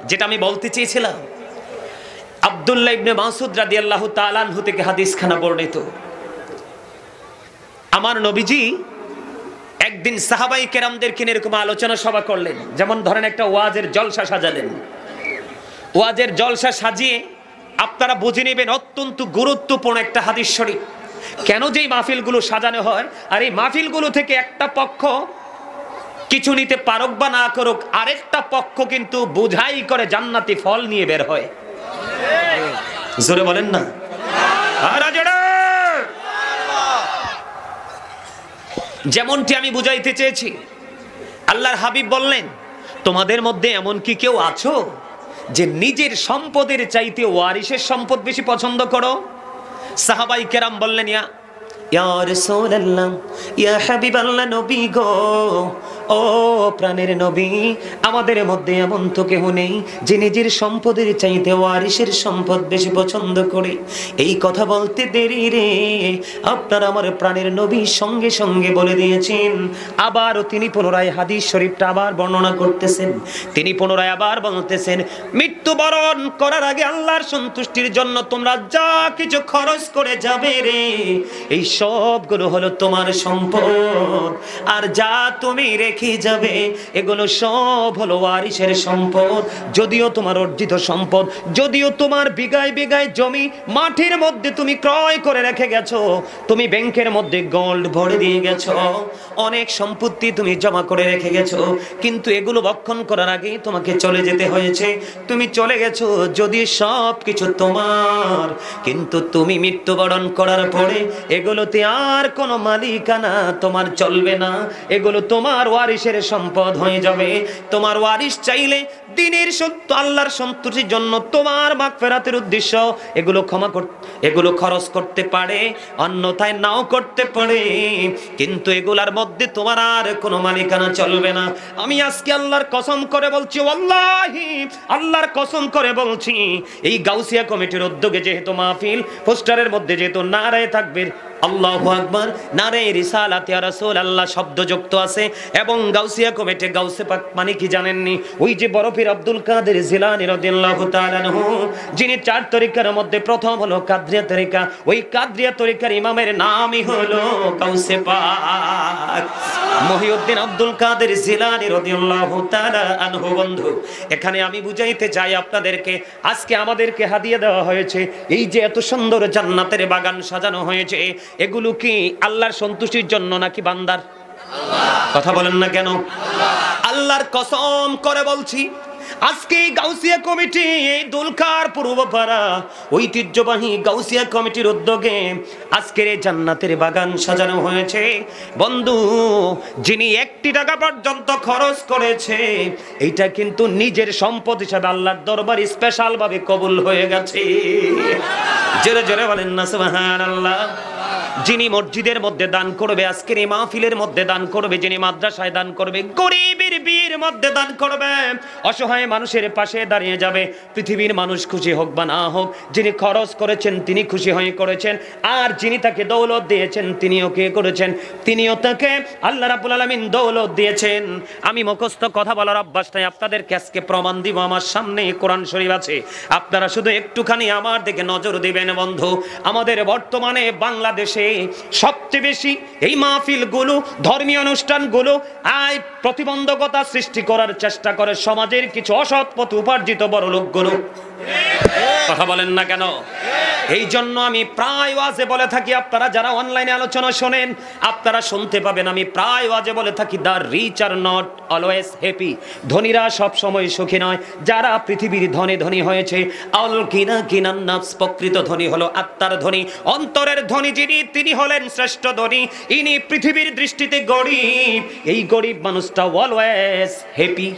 যেটা আমি বলতে চেয়েছিলাম, আব্দুল্লাহ ইবনে মাসউদ রাদিয়াল্লাহু তাআলা আনহু থেকে হাদিসখানা বর্ণিত। আমার নবীজি একদিন সাহাবায়ে কেরামদেরকে নিয়ে এরকম আলোচনা সভা করলেন। যেমন ধরেন একটা ওয়াজের জলসা সাজালেন, ওয়াজের জলসা সাজিয়ে আপনারা বুঝে নেবেন অত্যন্ত গুরুত্বপূর্ণ একটা হাদিস শরীফ। কেন যে মাহফিলগুলো সাজানো হয়, আর এই মাহফিলগুলো থেকে একটা পক্ষ কিছু নিতে পারুক বা না করুক, আরেকটা পক্ষ কিন্তু বুঝাই করে জান্নাতি ফল নিয়ে বের হয়। জোরে বলেন না। যেমনটি আমি বুঝাইতে চেয়েছি, আল্লাহর হাবিব বললেন, তোমাদের মধ্যে এমন কি কেউ আছো যে নিজের সম্পদের চাইতে ওয়ারিসের সম্পদ বেশি পছন্দ করো? সাহাবাই কেরাম বললেন, ইয়া রাসূলুল্লাহ, ইয়া হাবিবাল্লাহ, নবী গো, ও প্রাণের নবী, আমাদের মধ্যে এমন তো কেউ নেই যে নিজের সম্পদের চাইতে ওয়ারিসের সম্পদ বেশি পছন্দ করে। এই কথা বলতে দেরি রে, আপনার আমার প্রাণের নবী সঙ্গে সঙ্গে বলে দিয়েছেন। আবারও তিনি পুনরায় হাদিস শরীফটা আবার বর্ণনা করতেছেন। তিনি পুনরায় আবার বলতেছেন, মৃত্যুবরণ করার আগে আল্লাহর সন্তুষ্টির জন্য তোমরা যা কিছু খরচ করে যাবে রে, এই সবগুলো হলো তোমার সম্পদ। আর যা তুমি রেখে যাবে এগুলো সব হলো ওয়ারিসের সম্পদ। যদিও তোমার অর্জিত সম্পদ, যদিও তোমার বিঘায় বিঘায় জমি মাটির মধ্যে তুমি ক্রয় করে রেখে গেছো, তুমি ব্যাংকের মধ্যে গোল্ড ভরে দিয়ে গেছো, অনেক সম্পত্তি তুমি জমা করে রেখে গেছো, কিন্তু এগুলো ভক্ষণ করার আগে তোমাকে চলে যেতে হয়েছে। তুমি চলে গেছো যদি সব কিছু তোমার, কিন্তু তুমি মৃত্যুবরণ করার পরে এগুলোতে আর কোনো মালিকানা তোমার চলবে না, এগুলো তোমার ওয়ারিসের সম্পদ হয়ে যাবে। তোমার ওয়ারিস চাইলে দিনের সত্য আল্লাহর সন্তুষ্টির জন্য তোমার মাগফিরাতের উদ্দেশ্য এগুলো খরচ করতে পারে, অন্যথায় নাও করতে পারে, কিন্তু এগুলার মধ্যে তোমার আর কোনো মালিকানা চলবে না। আমি আজকে আল্লাহর কসম করে বলছি, ওয়াল্লাহি আল্লাহর কসম করে বলছি, এই গাউসিয়া কমিটির উদ্যোগে যেহেতু মাহফিল, পোস্টারের মধ্যে যেহেতু নারায়ে তাকবীর, আল্লাহু আকবার, নারে রিসালাত ইয়া রাসূলুল্লাহ শব্দ যুক্ত আছে, এবং গাউসিয়া কমিটি, গাউসে পাক মানে কি জানেননি? ওই যে বড় পীর আব্দুল কাদের জিলানী রাদিয়াল্লাহু তাআলা আনহু, যিনি 4 তরিকার মধ্যে প্রথম হলো কাদরিয়া তরিকা, ওই কাদরিয়া তরিকার ইমামের নামই হলো গাউসে পাক মহিউদ্দিন আব্দুল কাদের জিলানী রাদিয়াল্লাহু তাআলা আনহু। বন্ধু, এখানে আমি বুঝাইতে চাই আপনাদেরকে, আজকে আমাদেরকে হাদিয়া দেওয়া হয়েছে এই যে এত সুন্দর জান্নাতের বাগান সাজানো হয়েছে, এগুলো কি আল্লাহর সন্তুষ্টির জন্য নাকি বান্দার? কথা বলেন না কেন? আল্লাহর কসম করে বলছি, আজকে গাউসিয়া কমিটি, এই দুলকার পূর্বপাড়া ঐতিহ্যবাহী গাউসিয়া কমিটির উদ্যোগে আজকের এই জান্নাতের বাগান সাজানো হয়েছে। বন্ধু, যিনি 1 টাকা পর্যন্ত খরচ করেছে, এইটা কিন্তু নিজের সম্পদ হিসাবে আল্লাহর দরবারে স্পেশাল ভাবে কবুল হয়ে গেছে। জোরে জোরে বলেন না সুবহানাল্লাহ। যিনি মসজিদের মধ্যে দান করবে, আজকের এই মাহফিলের মধ্যে দান করবে, যিনি মাদ্রাসায় দান করবে, গরিবের বীর মধ্যে দান করবে, অসহায় মানুষের পাশে দাঁড়িয়ে যাবে, পৃথিবীর মানুষ খুশি হোক বা না হোক, যিনি খরচ করেছেন তিনি খুশি হয়ে করেছেন, আর যিনি তাকে দৌলত দিয়েছেন তিনিও কে করেছেন? তিনিও তাকে আল্লাহ রাব্বুল আলামিন দৌলত দিয়েছেন। আমি মুখস্থ কথা বলার অভ্যাস নাই, আপনাদেরকে আজকে প্রমাণ দিব। আমার সামনে কোরআন শরীফ আছে, আপনারা শুধু একটুখানি আমার দিকে নজর দিবেন। বন্ধু, আমাদের বর্তমানে বাংলাদেশে সবচেয়ে বেশি এই মাহফিলগুলো, ধর্মীয় অনুষ্ঠানগুলো আয় প্রতিবন্ধকতা সৃষ্টি করার চেষ্টা করে সমাজের কিছু অসৎ পথে উপার্জিত বড় লোকগুলো। কথা বলেন না কেন? এই জন্য আমি প্রায় ওয়াজে বলে থাকি, আপনারা যারা অনলাইনে আলোচনা শোনেন আপনারা শুনতে পাবেন, আমি প্রায় ওয়াজে বলে থাকি, the rich are not always happy. ধনীরা সব সময় সুখী নয়। যারা পৃথিবীর ধনী ধনী হয়েছে, আল কিনা কিনান নাফস, প্রকৃত ধনী হলো আত্মার ধনী, অন্তরের ধনী যিনি, তিনি হলেন শ্রেষ্ঠ ধনী। ইনি পৃথিবীর দৃষ্টিতে গরিব, এই গরিব মানুষটা অলওয়েজ হ্যাপি।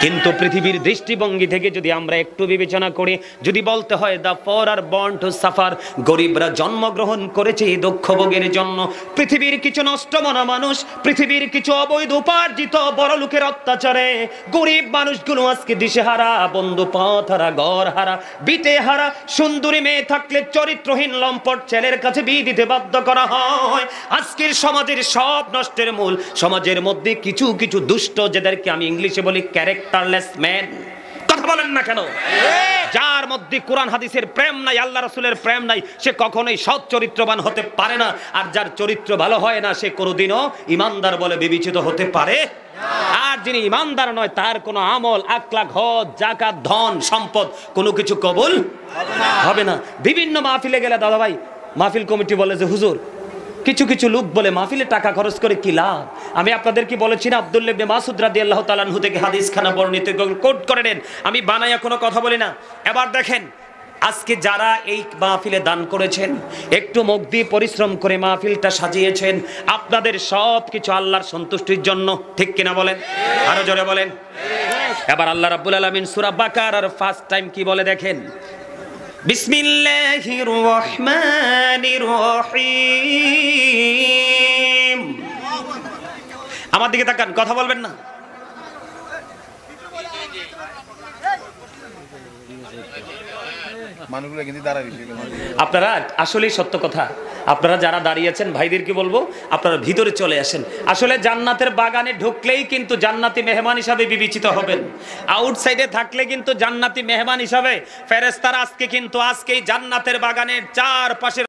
কিন্তু পৃথিবীর দৃষ্টিভঙ্গি থেকে যদি আমরা একটু বিবেচনা করি, যদি বলতে হয় the poor are born to suffer, গরিবরা জন্মগ্রহণ করেছে এই দুঃখ ভোগের জন্য। পৃথিবীর কিছু নষ্টমনা মানুষ, পৃথিবীর কিছু অবৈধ উপার্জিত বড় লোকের অত্যাচারে গরিব মানুষগুলো আজকে দিশেহারা, বন্ধু পথ হারা, ঘর হারা, বিটে হারা। সুন্দরী মেয়ে থাকলে চরিত্রহীন লম্পট ছেলের কাছে বিয়ে দিতে বাধ্য করা হয়। আজকের সমাজের সব নষ্টের মূল, সমাজের মধ্যে কিছু কিছু দুষ্ট, যাদেরকে আমি ইংলিশে বলি ক্যারেক্টার ক্যারেক্টারলেস ম্যান। কথা বলেন না কেন? যার মধ্যে কোরআন হাদিসের প্রেম নাই, আল্লাহ রাসূলের প্রেম নাই, সে কখনোই সৎ চরিত্রবান হতে পারে না। আর যার চরিত্র ভালো হয় না, সে কোনোদিনও ইমানদার বলে বিবেচিত হতে পারে। আর যিনি ইমানদার নয়, তার কোনো আমল, আখলাক, হজ, যাকাত, ধন সম্পদ কোনো কিছু কবুল হবে না। বিভিন্ন মাহফিলে গেলে দাদা ভাই, মাহফিল কমিটি বলে যে হুজুর, কিছু কিছু লোক বলে মাহফিলে টাকা খরচ করে কি লাভ। আমি আপনাদের কি বলেছি না, আব্দুল্লাহ ইবনে মাসউদ রাদিয়াল্লাহু তাআলা আনহু থেকে হাদিস খানা বর্ণিত কোট করে নেন, আমি বানাইয়া কোনো কথা বলি না। এবার দেখেন, আজকে যারা এই মাহফিলে দান করেছেন, একটু মুখ দিয়ে পরিশ্রম করে মাহফিলটা সাজিয়েছেন, আপনাদের সব কিছু আল্লাহর সন্তুষ্টির জন্য, ঠিক কিনা বলেন? আরো জোরে বলেন। এবার আল্লাহ রাব্বুল আলামিন সূরা বাকারার ফার্স্ট টাইম কি বলে দেখেন, বিসমিল্লাহির রহমানির রহিম। আমার দিকে তাকান, কথা বলবেন না। আপনারা আসলেই সত্য কথা, আপনারা যারা দাঁড়িয়েছেন ভাইদেরকে বলবো, আপনারা ভিতরে চলে আসেন। আসলে জান্নাতের বাগানে ঢুকলেই কিন্তু জান্নাতি মেহমান হিসাবে বিবেচিত হবেন। আউটসাইডে থাকলে কিন্তু জান্নাতি মেহমান হিসাবে ফেরেশতারা আজকেই জান্নাতের বাগানের চারপাশে